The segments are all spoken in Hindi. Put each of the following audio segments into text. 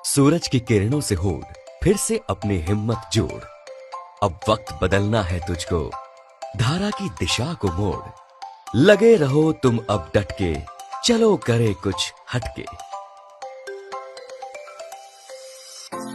सूरज की किरणों से होड़, फिर से अपनी हिम्मत जोड़। अब वक्त बदलना है तुझको, धारा की दिशा को मोड़। लगे रहो तुम अब डट के, चलो करे कुछ हटके।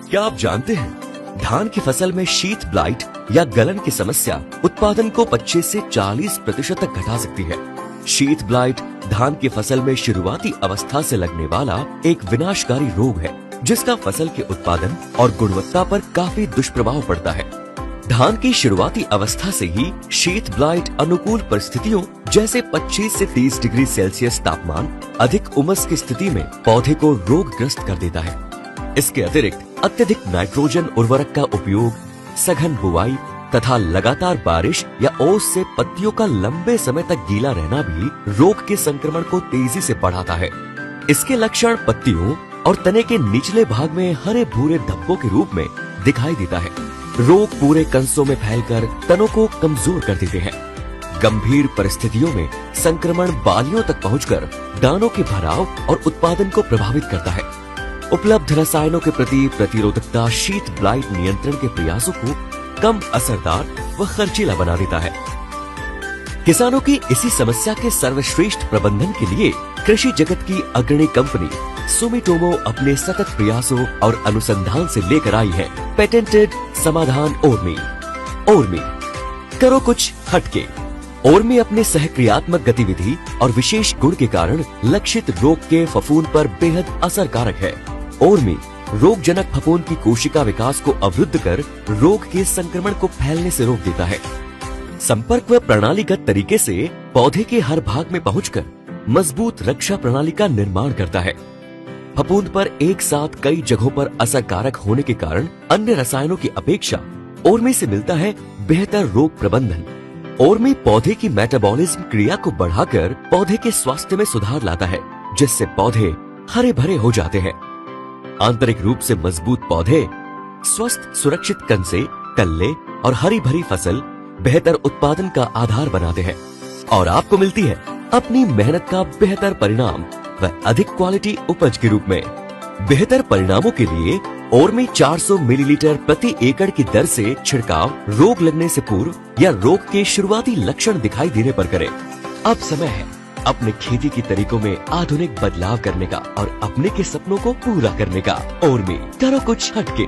क्या आप जानते हैं, धान की फसल में शीत ब्लाइट या गलन की समस्या उत्पादन को 25 से 40% तक घटा सकती है। शीत ब्लाइट धान की फसल में शुरुआती अवस्था से लगने वाला एक विनाशकारी रोग है, जिसका फसल के उत्पादन और गुणवत्ता पर काफी दुष्प्रभाव पड़ता है। धान की शुरुआती अवस्था से ही शीत ब्लाइट अनुकूल परिस्थितियों जैसे 25 से 30 डिग्री सेल्सियस तापमान, अधिक उमस की स्थिति में पौधे को रोगग्रस्त कर देता है। इसके अतिरिक्त अत्यधिक नाइट्रोजन उर्वरक का उपयोग, सघन बुवाई तथा लगातार बारिश या ओस से पत्तियों का लंबे समय तक गीला रहना भी रोग के संक्रमण को तेजी से बढ़ाता है। इसके लक्षण पत्तियों और तने के निचले भाग में हरे भूरे धब्बों के रूप में दिखाई देता है। रोग पूरे कंसों में फैलकर तनों को कमजोर कर देते हैं। गंभीर परिस्थितियों में संक्रमण बालियों तक पहुंचकर दानों के भराव और उत्पादन को प्रभावित करता है। उपलब्ध रसायनों के प्रति प्रतिरोधकता शीत ब्लाइट नियंत्रण के प्रयासों को कम असरदार व खर्चीला बना देता है। किसानों की इसी समस्या के सर्वश्रेष्ठ प्रबंधन के लिए कृषि जगत की अग्रणी कंपनी सुमिटोमो अपने सतत प्रयासों और अनुसंधान से लेकर आई है पेटेंटेड समाधान ओर्मी। ओर्मी, करो कुछ हटके। ओर्मी अपने सहक्रियात्मक गतिविधि और विशेष गुण के कारण लक्षित रोग के फफूंद पर बेहद असरकारक है। ओर्मी रोग जनक फफूंद की कोशिका विकास को अवरुद्ध कर रोग के संक्रमण को फैलने से रोक देता है। संपर्क व प्रणालीगत तरीके से पौधे के हर भाग में पहुंचकर मजबूत रक्षा प्रणाली का निर्माण करता है। फफूंद पर एक साथ कई जगहों पर असरकारक होने के कारण अन्य रसायनों की अपेक्षा ओर्मी से मिलता है बेहतर रोग प्रबंधन। ओर्मी पौधे की मेटाबॉलिज्म क्रिया को बढ़ाकर पौधे के स्वास्थ्य में सुधार लाता है, जिससे पौधे हरे भरे हो जाते हैं। आंतरिक रूप से मजबूत पौधे स्वस्थ सुरक्षित कंसे, कल्ले और हरी भरी फसल बेहतर उत्पादन का आधार बनाते हैं और आपको मिलती है अपनी मेहनत का बेहतर परिणाम व अधिक क्वालिटी उपज के रूप में। बेहतर परिणामों के लिए ओर्मी 400 मिलीलीटर प्रति एकड़ की दर से छिड़काव रोग लगने से पूर्व या रोग के शुरुआती लक्षण दिखाई देने पर करें। अब समय है अपने खेती की तरीकों में आधुनिक बदलाव करने का और अपने के सपनों को पूरा करने का। ओर्मी, करो कुछ हटके।